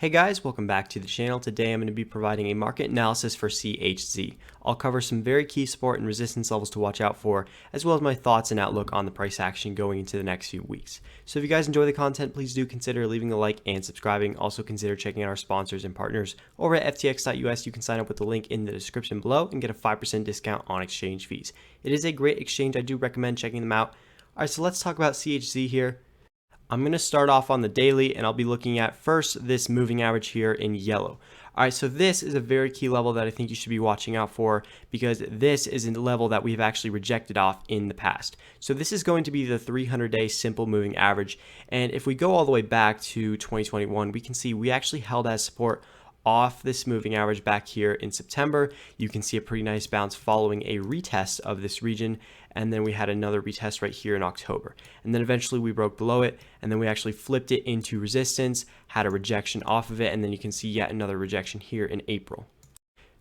Hey guys, welcome back to the channel. Today I'm going to be providing a market analysis for CHZ. I'll cover some very key support and resistance levels to watch out for, as well as my thoughts and outlook on the price action going into the next few weeks. So if you guys enjoy the content, please do consider leaving a like and subscribing. Also consider checking out our sponsors and partners over at ftx.us. You can sign up with the link in the description below and get a 5% discount on exchange fees. It is a great exchange. I do recommend checking them out. Alright, so let's talk about CHZ here. I'm going to start off on the daily, and I'll be looking at first this moving average here in yellow. All right, so this is a very key level that I think you should be watching out for, because this is a level that we've actually rejected off in the past. So this is going to be the 300-day simple moving average, and if we go all the way back to 2021, we can see we actually held as support off this moving average back here in September. You can see a pretty nice bounce following a retest of this region, and then we had another retest right here in October, and then eventually we broke below it, and then we actually flipped it into resistance, had a rejection off of it, and then you can see yet another rejection here in April.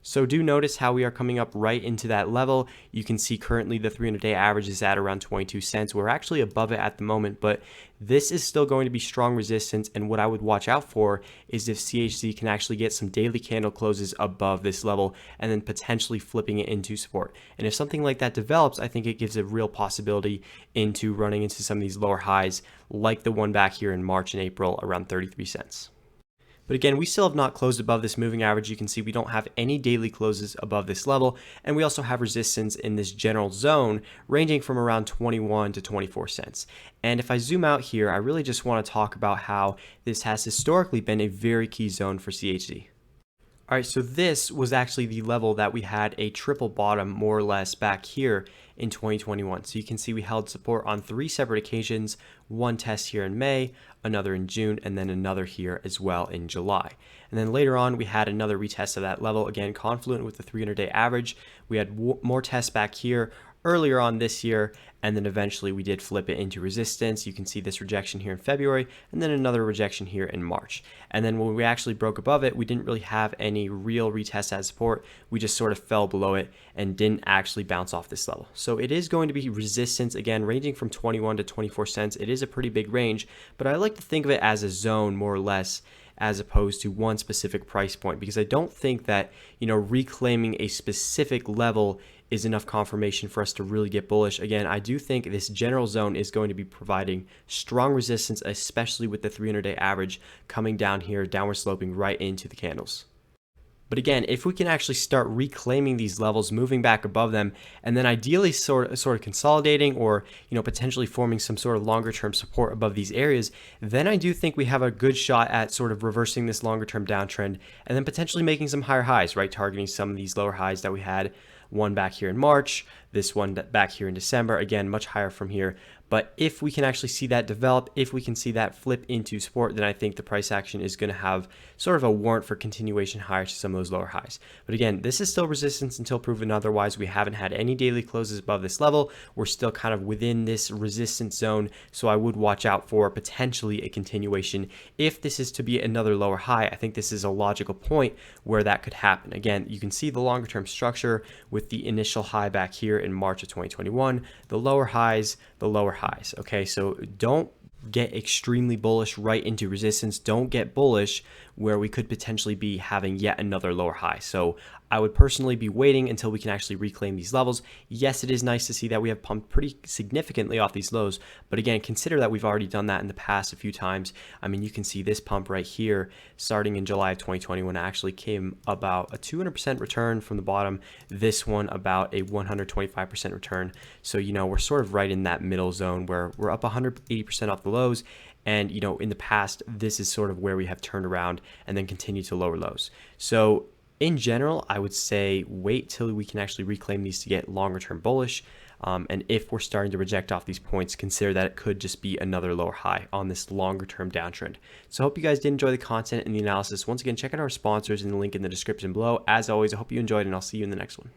So do notice how we are coming up right into that level. You can see currently the 300-day average is at around 22 cents. We're actually above it at the moment, but this is still going to be strong resistance, and what I would watch out for is if CHZ can actually get some daily candle closes above this level and then potentially flipping it into support. And if something like that develops, I think it gives a real possibility into running into some of these lower highs like the one back here in March and April around 33 cents. But again, we still have not closed above this moving average. You can see we don't have any daily closes above this level, and we also have resistance in this general zone ranging from around 21 to 24 cents. And if I zoom out here, I really just want to talk about how this has historically been a very key zone for CHZ. All right, so this was actually the level that we had a triple bottom more or less back here in 2021. So you can see we held support on 3 separate occasions, one test here in May, another in June, and then another here as well in July. And then later on, we had another retest of that level, again, confluent with the 300-day average. We had more tests back here earlier on this year, and then eventually we did flip it into resistance. You can see this rejection here in February, and then another rejection here in March. And then when we actually broke above it, we didn't really have any real retest as support. We just sort of fell below it and didn't actually bounce off this level. So it is going to be resistance, again, ranging from 21 to 24 cents. It is a pretty big range, but I like to think of it as a zone more or less, as opposed to one specific price point, because I don't think that, reclaiming a specific level is enough confirmation for us to really get bullish. Again, I do think this general zone is going to be providing strong resistance, especially with the 300-day average coming down here, downward sloping right into the candles. But again, if we can actually start reclaiming these levels, moving back above them, and then ideally sort of consolidating or potentially forming some sort of longer term support above these areas, then I do think we have a good shot at sort of reversing this longer term downtrend and then potentially making some higher highs, right? Targeting some of these lower highs that we had, one back here in March, this one back here in December, again, much higher from here. But if we can actually see that develop, if we can see that flip into support, then I think the price action is going to have sort of a warrant for continuation higher to some of those lower highs. But again, this is still resistance until proven otherwise. We haven't had any daily closes above this level. We're still kind of within this resistance zone, so I would watch out for potentially a continuation. If this is to be another lower high, I think this is a logical point where that could happen. Again, you can see the longer term structure with the initial high back here in March of 2021, the lower highs, the lower highs. Okay, so don't get extremely bullish right into resistance. Don't get bullish where we could potentially be having yet another lower high. So I would personally be waiting until we can actually reclaim these levels. Yes, it is nice to see that we have pumped pretty significantly off these lows, but again, consider that we've already done that in the past a few times. I mean, you can see this pump right here starting in July of 2021 actually came about a 200% return from the bottom. This one about a 125% return. So, we're sort of right in that middle zone where we're up 180% off the lows. And, in the past, this is sort of where we have turned around and then continued to lower lows. So in general, I would say wait till we can actually reclaim these to get longer term bullish. And if we're starting to reject off these points, consider that it could just be another lower high on this longer term downtrend. So I hope you guys did enjoy the content and the analysis. Once again, check out our sponsors in the link in the description below. As always, I hope you enjoyed, and I'll see you in the next one.